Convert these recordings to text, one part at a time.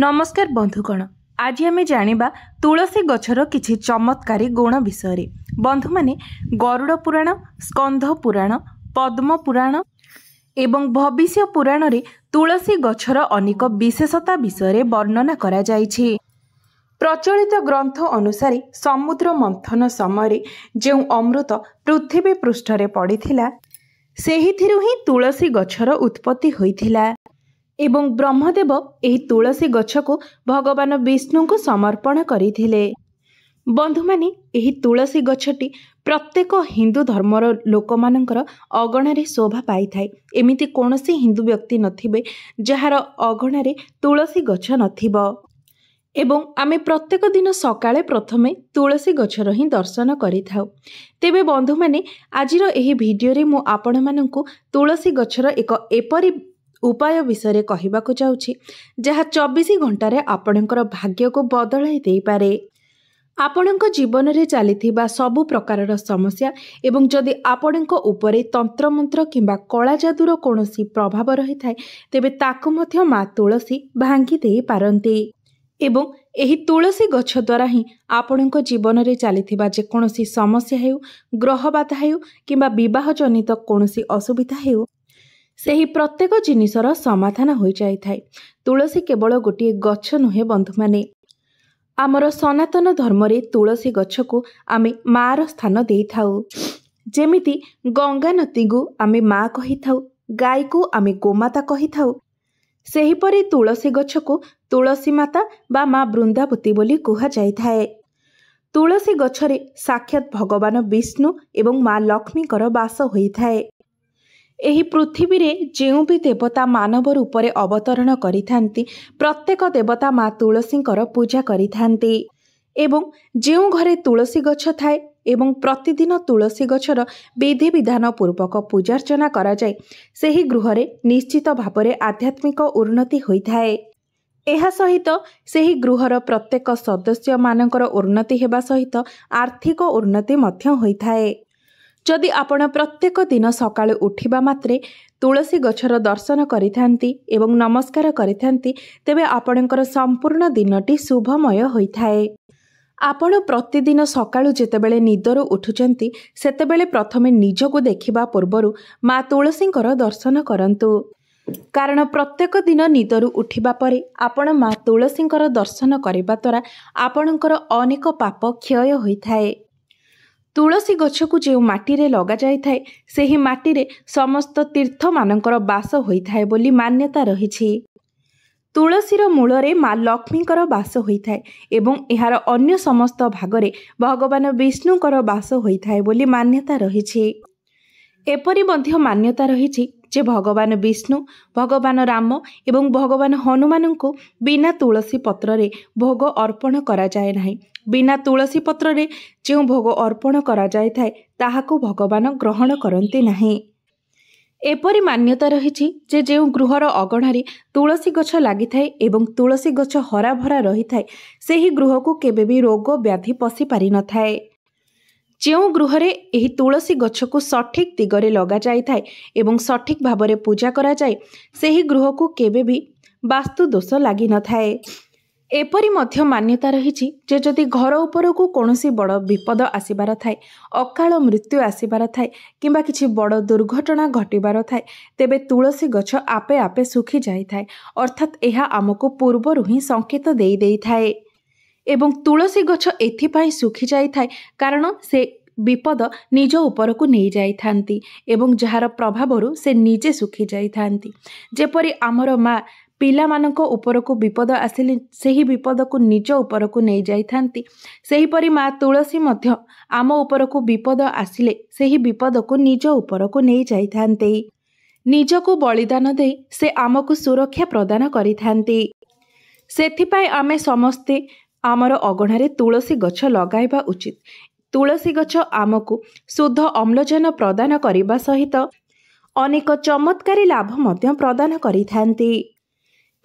नमस्कार बंधुगण, आज आम जानिबा तुलसी गछर किछि चमत्कारी गुण विषय। बंधु माने गरुड़ पुराण, स्कंध पुराण, पद्म पुराण एवं भविष्य पुराण रे तुलसी गछर अनेक विशेषता विषय वर्णना करा जाइछि। प्रचलित ग्रंथ अनुसार समुद्र मंथन समय जो अमृत पृथ्वी पृष्ठरे पड़िथिला सेहिथिरु ही तुलसी गछर उत्पत्ति होइथिला एवं ब्रह्मदेव एही तुलसी गछ को भगवान विष्णु को समर्पण करथिले। बंधु माने एही तुलसी गछटी प्रत्येक हिंदू धर्मर लोक मानकर अगणारे शोभा पाई थाए। एमिति कोनोसी हिंदू व्यक्ति नथिबे जहार अगणारे तुलसी गछ नथिबो। एवं आमे प्रत्येक दिन सकाळे प्रथमे तुलसी गछर ही दर्शन करिथाउ। तेबे बंधु माने आजिर एही भिडियो रे मु आपण माननकु तुलसी गछर एक एपरी उपाय विषय कहवाक जाउछि जहा 24 घंटारे आपणकर भाग्य को बदलाई दे पारे। आपणक जीवन रे चलीथिबा सबु प्रकारर समस्या एवं जदि आपणक उपरे तंत्र मंत्र किंबा कला जादूर कोनोसी प्रभाव रही थाए तेबे ताकु मध्य मां तुलसी भांगी दे पारंती। एवं एही तुलसी गछ द्वारा ही आपणक जीवन रे चलीथिबा जे कोनोसी समस्या हेउ, ग्रह बाधा हेउ किंबा विवाह जनित कोनोसी असुविधा हेउ सेही प्रत्येक जिनिसर समाधान हो जाए थाए। तुलसी केवल गोटे गछ नुहे बंधु माने, आमर सनातन धर्म रे तुलसी गछ को आमे मार स्थान दे थाउ। जेमिति गंगा नदी को आमे माँ कहि थाउ, गाय को आमे गोमाता कहि थाउ, सेही परि तुलसी गछ को तुलसी माता बा माँ वृंदावती बोली कुहा जाय थाए। तुलसी गछरे साक्षात भगवान विष्णु एवं माँ लक्ष्मी कर वास होई थाए। एही पृथ्वी रे जेउ भी देवता मानव रूपरे अवतरण करिथांती प्रत्येक देवता माँ तुलसी पूजा करिथांती एवं जेउ घरे तुलसी गछ थाए एवं प्रतिदिन तुलसी गछर विधि विधान पूर्वक पूजार्चना करा जाए सेही गृहरे निश्चित भावरे आध्यात्मिक उन्नति होइथाए। एहा सहित सेही गृहर प्रत्येक सदस्य मानकर उन्नति हेबा सहित आर्थिक उन्नति मध्य होइथाए। जदि आपण प्रत्येक दिन सकाळु उठिबा मात्रे तुलसी गछर दर्शन करिथांती एवं नमस्कार करिथांती तेबे आपणकर संपूर्ण दिनटी शुभमय होइथाए। आपण प्रतिदिन सकाळु जेतेबेले निदरु उठुचंती सेतेबेले प्रथमे निजको देखिबा पूर्वरु माँ तुलसींकर दर्शन करंतु, कारण प्रत्येक दिन निदरु उठिबा परे आपण माँ तुलसींकर दर्शन करिबा द्वारा आपणकर अनेक पाप क्षय होइथाए। तुलसी गछ को जो माटी रे लगा जाय थाए सेही माटी रे समस्त तीर्थ मानकर वास होइथाए बोली मान्यता रहिछि। तुलसीर मूल रे माँ लक्ष्मीकर वास होइथाए एवं एहार अन्य समस्त भागरे भगवान विष्णुकर वास होइथाए बोली मान्यता रहिछि। एपरि मध्य मान्यता रहिछि जे भगवान विष्णु, भगवान राम एवं भगवान हनुमान को बिना तुलसी पत्र रे भोग अर्पण करा जाय नाही। बिना तुलसी पत्र रे जो भोग अर्पण करा जाय थाए ताहाको भगवान ग्रहण करते नाही। एपरि मान्यता रहिछि जे जो गृहर अगणारे तुलसी गछ लागि थाए एवं तुलसी गछ हरा भरा रही थाए सेही गृह को केबे भी रोग व्याधि पसी पारि न थाए। जो गृहरे एही तुलसी गछ को सठिक दिगरे लगा जाय थाए एवं सठिक भावरे पूजा करा जाए सेही गृह को केबे भी वास्तु दोष लागि न थाए। एपरि मध्य मान्यता रहिछि जे जदि घर उपरकू कोनोसी बड़ विपद आसिबार थाए, अकाल मृत्यु आसिबार थाए किंबा किछि बड़ दुर्घटना घटिबार थाए तेबे तुलसी गछ आपे आपे सुखी जाय थाए, अर्थात एहा आमको पूर्वरु ही संकेत देई देई थाए। एवं तुलसी गछ एथिपाई सुखी जाय थाए कारण से विपद निज उपरकू नहीं जाई थांती एवं जहार प्रभावरु से निजे सुखी जाई थांती। जेपरि आमर माँ पिला मानक उपरकू विपद आसिले सेही विपद को निज उपरकू नहीं जाई थांती, सेही परि माँ तुलसी मध्य आम उपरकू विपद आसिले सेही विपद को निज उपरकू नहीं जाई थांते। निज को बलिदान दे से आमको सुरक्षा प्रदान करि थांती। सेथिपाई आमे समस्ते आमर अगणारे तुलसी गछ लगाइबा उचित। तुलसी गछ आमको शुद्ध अम्लजान प्रदान करिबा सहित अनेक चमत्कारी लाभ मध्य प्रदान करि थांती।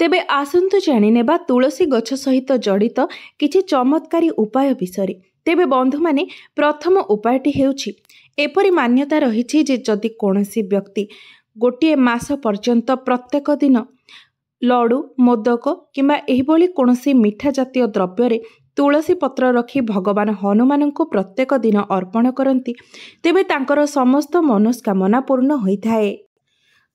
तेबे आसंतु जानि नेबा तुलसी गछ सहित जड़ित किछि चमत्कारी उपाय विषय। तेबे बंधु माने प्रथम उपायटी हेउछि एपरि मान्यता रहिछि जे जदि कोनोसी व्यक्ति गोटे मास पर्यंत प्रत्येक दिन लडु मोदक किंबा एहिभଳି कौनसी मिठा जातीय द्रव्य तुलसी पत्र रखी भगवान हनुमान को प्रत्येक दिन अर्पण करती तेबे तांकर समस्त मनोस्कामना पूर्ण होइथाए।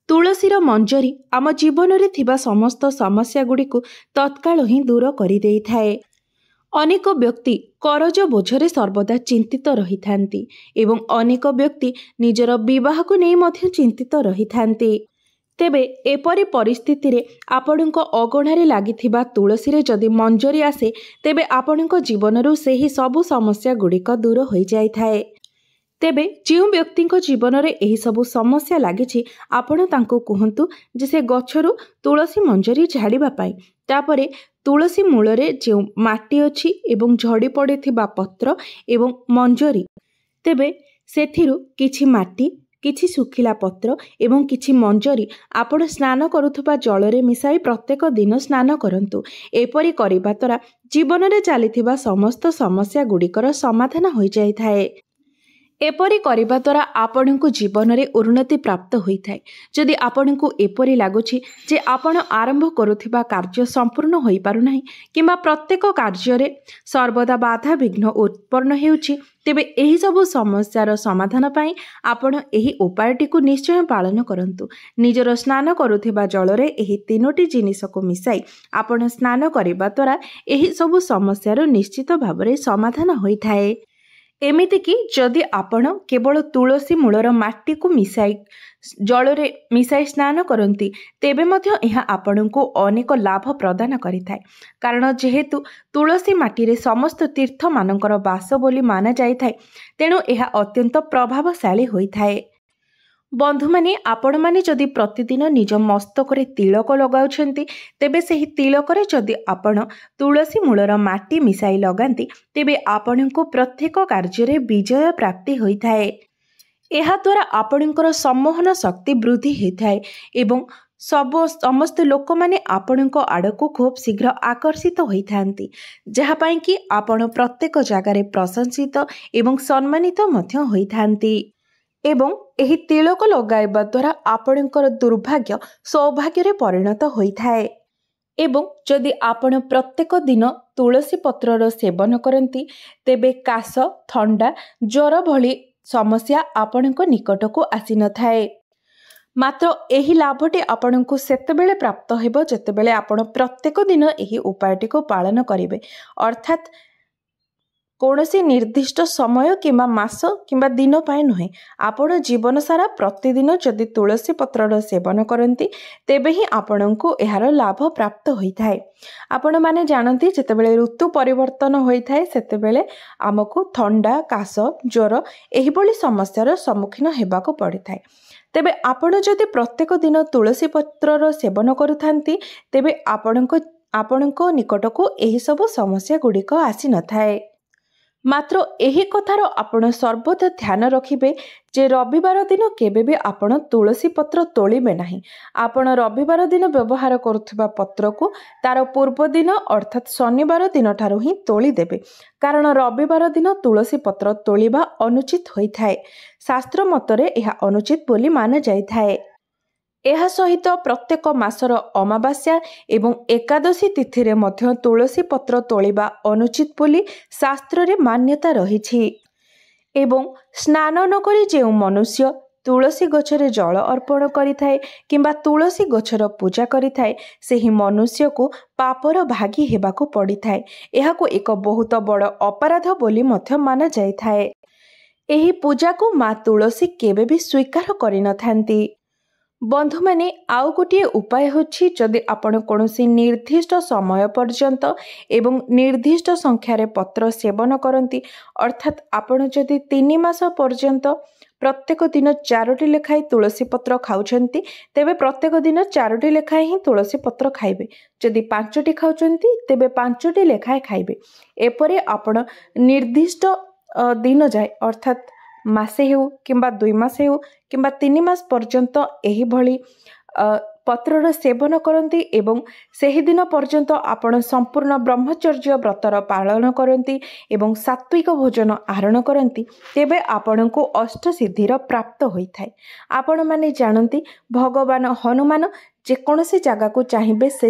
तुलसीर मंजरी आम जीवन में थिबा समस्त समस्या गुड़िक तत्काल ही दूर कर देइथाए। अनेक व्यक्ति करज बोझरे सर्वदा चिंतित रही थांती एवं अनेक व्यक्ति निजर विवाह को नहीं मध्य चिंतित रही थांती। तेबे एपरी परिस्थिति रे आपणक अगणारे लागिथिबा तुलसी रे जदि मंजरी आसे तेबे आपणक जीवनरू सेही सबु समस्या गुड़िक दूर हो जाई थाए। तेबे जो व्यक्ति जीवन में यही सबु समस्या लगी आपण तांको कहतु जे से गछरु तुलसी मंजरी झाड़िबा पाई तापरे तुलसी मूलरे जो माटी अच्छी एवं झड़ी पड़ी पत्र एवं मंजरी तेबे सेथिरु किछि माटी किछि सुखिला पत्र एवं किछि मंजरी आपण स्नान करुथुबा जलरे मिसाई प्रत्येक दिन स्नान करंतु। एपरि करिबा द्वारा जीवन में चलीथिबा समस्त समस्या गुड़िकर समाधान हो जाई थाए। एपरि करिबा द्वारा आपण को जीवन में उन्नति प्राप्त होइथाए। जदि आपण को एपरि लागुछि जे आपण आरंभ करुथिबा कार्य संपूर्ण होई पारुनाही किंबा प्रत्येक कार्य रे सर्वदा बाधा विघ्न उत्पन्न हेउछि तेबे एही सबु समस्यार समाधान पाई आपण एही उपायटी को निश्चय पालन करंतु। निजर स्नान करुथिबा जलरे एही तीनोटी जिनिस को मिसाई आपण स्नान करिबा द्वारा एही सबु समस्यार निश्चित भाबरे समाधान होइथाए। एमिति कि जदि आपण केवल तुलसी मूलर माटी को मिसाई जलरे मिसाई स्नान करती तेबे मध्य यह आपण को अनेक लाभ प्रदान करिथाए। कारण जेहेतु तुलसी माटी रे समस्त तीर्थ मानकर बास बोली माना जाइथाए तेणु यह अत्यंत प्रभावशाली होइथाए। बंधु माने आपण माने जदि प्रतिदिन निज मस्तक रे तिलक लगाउछंती तेबे सेही तिलक रे जदि आपण तुलसी मूलर माटी मिसाई लगांती तेबे आपण को प्रत्येक कार्य रे विजय प्राप्ति होइथाए। एहा द्वारा आपणकर सम्मोहन शक्ति वृद्धि होइथाए एवं समस्त लोक माने आपणक आड़को खूब शीघ्र आकर्षित होइथांती जहा पाई कि आपण प्रत्येक जगार प्रशंसित एवं सम्मानित मध्य होइथांती। एवं एही तिलक लगाइबा द्वारा आपणकर दुर्भाग्य सौभाग्य रे परिणत होइथाए। एवं जदि आपण प्रत्येक दिन तुलसी पत्रर सेवन करती तेबे काश थंडा ज्वर भली समस्या आपणक निकट को आसी न थाए। मात्र एही लाभटी आपणको सेतेबेले प्राप्त हेबो जेतेबेले आपण प्रत्येक दिन एही उपायटी को पालन करिवे। अर्थात कौनसी निर्दिष्ट समय किंबा मास किंबा दिन पाए नुहे आपण जीवन सारा प्रतिदिन जदि तुलसी पत्रर सेवन करती तेबे ही आपण को एहार लाभ प्राप्त होइथाए। आपण माने जानती जेतेबेले ऋतु परिवर्तन होइथाए सेतेबेले आमको थंडा काश ज्वर एही भली समस्यार सम्मुखीन हेबाको पड़िथाए। तेबे आपण जदि प्रत्येक दिन तुलसी पत्रर सेवन करुथांती तेबे आपणको निकटको एही सब समस्या गुड़िक आसी न थाए। मात्र एही कथार आपण सर्वदा ध्यान रखिबे जे रविवार दिन केबे भी आपण तुलसी पत्र तोलिबे नाही। आपण रविवार दिन व्यवहार करुथबा पत्र को तार पूर्व दिन अर्थात शनिवार दिन ठारू ही तोली देबे। कारण रविवार दिन तुलसी पत्र तोलिबा अनुचित होइथाए। शास्त्र मतरे एहा अनुचित बोली माना जाइथाए। एहा सहित प्रत्येक मासर अमावास्या एवं एकादशी तिथि रे मध्य तुलसी पत्र तोलिबा अनुचित बोली शास्त्र रे मान्यता रहिछि। एवं स्नान न करी जे मनुष्य तुलसी गछरे जल अर्पण करिथाए किंबा तुलसी गछर पूजा करिथाए सेही मनुष्य को पापर भागी हेबाको पड़िथाए। एहाको एक बहुत बड़ अपराध बोली मध्य माना जाइथाए। एही पूजा को माँ तुलसी केबे भी स्वीकार करि न थांती। बंधु माने आउ गोटे उपाय होछि जदि आपण कोनोसी निर्दिष्ट समय पर्यंत एवं निर्दिष्ट संख्यार पत्र सेवन करती अर्थात आपण जदि 3 मास पर्यंत प्रत्येक दिन 4टी लेखाएं तुलसी पत्र खाउछंती तेबे प्रत्येक दिन 4टी लेखाएं ही तुलसी पत्र खाइबे। जदि 5टी खाउछंती तेबे 5टी लेखाएं खाइबे। एपरे आपण निर्दिष्ट दिन जाए अर्थात मासे हेउ किंबा 2 मास हेउ किंबा 3 मास पर्यंत एही भली पत्रर सेवन करती एवं सेही दिन पर्यंत आपण संपूर्ण ब्रह्मचर्य व्रतर पालन करती एवं सात्विक भोजन आहरण करती तेबे आपण को अष्ट सिद्धिर प्राप्त होइथाए। आपण माने जानती भगवान हनुमान ଯେକୌଣସି ଜାଗାକୁ ଚାହିଁବେ ସେ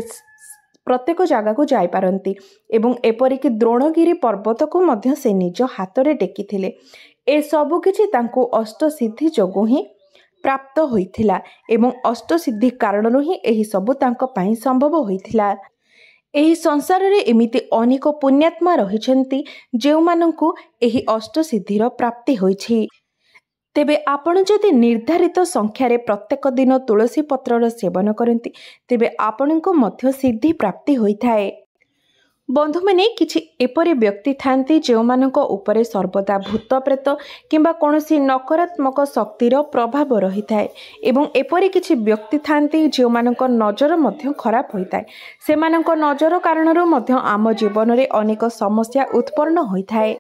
ପ୍ରତ୍ୟେକ ଜାଗାକୁ ଯାଇପାରନ୍ତି ଏବଂ ଏପରିକି ଦ୍ରୋଣଗିରି ପର୍ବତକୁ ମଧ୍ୟ ସେ ନିଜ ହାତରେ ଟେକିଥିଲେ। ଏସବୁ କିଛି ତାଙ୍କୁ ଅଷ୍ଟସିଦ୍ଧି ଯୋଗୁଁ ହିଁ ପ୍ରାପ୍ତ ହୋଇଥିଲା ଏବଂ ଅଷ୍ଟସିଦ୍ଧି କାରଣରୁ ହିଁ ଏହିସବୁ ତାଙ୍କ ପାଇଁ ସମ୍ଭବ ହୋଇଥିଲା। ଏହି ସଂସାରରେ ଏମିତି ଅନେକ ପୁଣ୍ୟାତ୍ମା ରହିଛନ୍ତି ଯେଉଁମାନଙ୍କୁ ଏହି ଅଷ୍ଟସିଦ୍ଧିର ପ୍ରାପ୍ତି ହୋଇଛି। ତେବେ ଆପଣ ଯଦି ନିର୍ଦ୍ଧାରିତ ସଂଖ୍ୟାରେ ପ୍ରତ୍ୟେକ ଦିନ ତୁଳସୀ ପତ୍ରର ସେବନ କରନ୍ତି ତେବେ ଆପଣଙ୍କୁ ମଧ୍ୟ ସିଦ୍ଧି ପ୍ରାପ୍ତି ହୋଇଥାଏ। ବନ୍ଧୁମାନେ, କିଛି ଏପରି ବ୍ୟକ୍ତି ଥାନ୍ତି ଯେଉଁମାନଙ୍କ ଉପରେ ସର୍ବଦା ଭୂତ ପ୍ରେତ କିମ୍ବା କୌଣସି ନକାରାତ୍ମକ ଶକ୍ତିର ପ୍ରଭାବ ରହିଥାଏ ଏବଂ ଏପରି କିଛି ବ୍ୟକ୍ତି ଥାନ୍ତି ଯେଉଁମାନଙ୍କ ନଜର ମଧ୍ୟ ଖରାପ ହୋଇଥାଏ। ସେମାନଙ୍କ ନଜର କାରଣରୁ ମଧ୍ୟ ଆମ ଜୀବନରେ ଅନେକ ସମସ୍ୟା ଉତ୍ପନ୍ନ ହୋଇଥାଏ।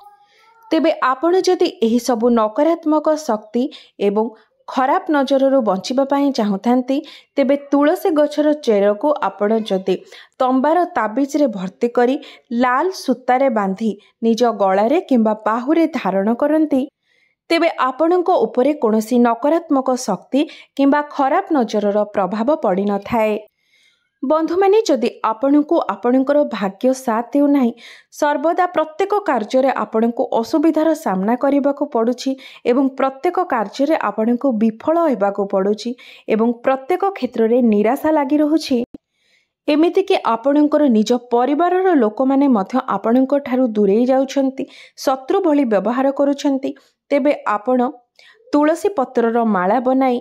ତେବେ ଆପଣ ଯଦି ଏହିସବୁ ନକାରାତ୍ମକ ଶକ୍ତି ଏବଂ ଖରାପ ନଜରରୁ ବଞ୍ଚିବା ପାଇଁ ଚାହୁଁଥାନ୍ତି ତେବେ ତୁଳସୀ ଗଛର ଚେରକୁ ଆପଣ ଯଦି ତମ୍ବାର ତାବିଜରେ ଭର୍ତ୍ତି କରି ଲାଲ ସୂତାରେ ବାନ୍ଧି ନିଜ ଗଳାରେ କିମ୍ବା ବାହୁରେ ଧାରଣ କରନ୍ତି ତେବେ ଆପଣଙ୍କ ଉପରେ କୌଣସି ନକାରାତ୍ମକ ଶକ୍ତି କିମ୍ବା ଖରାପ ନଜରର ପ୍ରଭାବ ପଡ଼ିନଥାଏ। ବନ୍ଧୁମାନେ, ଯଦି ଆପଣଙ୍କୁ ଆପଣଙ୍କର ଭାଗ୍ୟ ସାଥ ଦେଉନାହିଁ, ସର୍ବଦା ପ୍ରତ୍ୟେକ କାର୍ଯ୍ୟରେ ଆପଣଙ୍କୁ ଅସୁବିଧାର ସାମ୍ନା କରିବାକୁ ପଡ଼ୁଛି ଏବଂ ପ୍ରତ୍ୟେକ କାର୍ଯ୍ୟରେ ଆପଣଙ୍କୁ ବିଫଳ ହେବାକୁ ପଡ଼ୁଛି ଏବଂ ପ୍ରତ୍ୟେକ କ୍ଷେତ୍ରରେ ନିରାଶା ଲାଗି ରହୁଛି, ଏମିତିକି ଆପଣଙ୍କର ନିଜ ପରିବାରର ଲୋକମାନେ ମଧ୍ୟ ଆପଣଙ୍କ ଠାରୁ ଦୂରେଇ ଯାଉଛନ୍ତି, ଶତ୍ରୁ ଭଳି ବ୍ୟବହାର କରୁଛନ୍ତି, ତେବେ ଆପଣ ତୁଳସୀ ପତ୍ରର ମାଳା ବନାଇ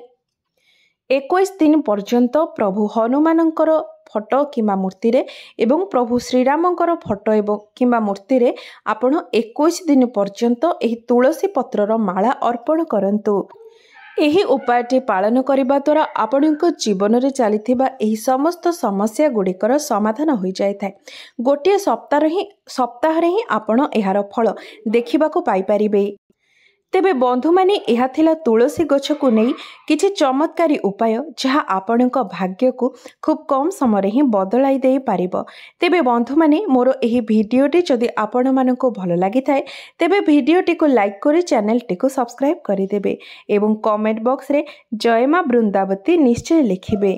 21 ଦିନ ପର୍ଯ୍ୟନ୍ତ ପ୍ରଭୁ ହନୁମାନଙ୍କର ଫଟୋ କିମ୍ବା ମୂର୍ତ୍ତିରେ ଏବଂ ପ୍ରଭୁ ଶ୍ରୀରାମଙ୍କର ଫଟୋ କିମ୍ବା ମୂର୍ତ୍ତିରେ ଆପଣ 21 ଦିନ ପର୍ଯ୍ୟନ୍ତ ଏହି ତୁଳସୀ ପତ୍ରର ମାଳା ଅର୍ପଣ କରନ୍ତୁ। ଏହି ଉପାୟଟି ପାଳନ କରିବା ଦ୍ୱାରା ଆପଣଙ୍କ ଜୀବନରେ ଚାଲିଥିବା ଏହି ସମସ୍ତ ସମସ୍ୟା ଗୁଡ଼ିକର ସମାଧାନ ହୋଇଯାଇଥାଏ। ଗୋଟିଏ ସପ୍ତାହରେ ହିଁ ଆପଣ ଏହାର ଫଳ ଦେଖିବାକୁ ପାଇପାରିବେ। ତେବେ ବନ୍ଧୁମାନେ, ଏହା ଥିଲା ତୁଳସୀ ଗଛକୁ ନେଇ କିଛି ଚମତ୍କାରୀ ଉପାୟ ଯାହା ଆପଣଙ୍କ ଭାଗ୍ୟକୁ ଖୁବ୍ କମ୍ ସମୟରେ ହିଁ ବଦଳାଇ ଦେଇପାରିବ। ତେବେ ବନ୍ଧୁମାନେ, ମୋର ଏହି ଭିଡ଼ିଓଟି ଯଦି ଆପଣମାନଙ୍କୁ ଭଲ ଲାଗିଥାଏ ତେବେ ଭିଡ଼ିଓଟିକୁ ଲାଇକ୍ କରି ଚ୍ୟାନେଲଟିକୁ ସବସ୍କ୍ରାଇବ୍ କରିଦେବେ ଏବଂ କମେଣ୍ଟ ବକ୍ସରେ ଜୟ ମା ବୃନ୍ଦାବତୀ ନିଶ୍ଚୟ ଲେଖିବେ।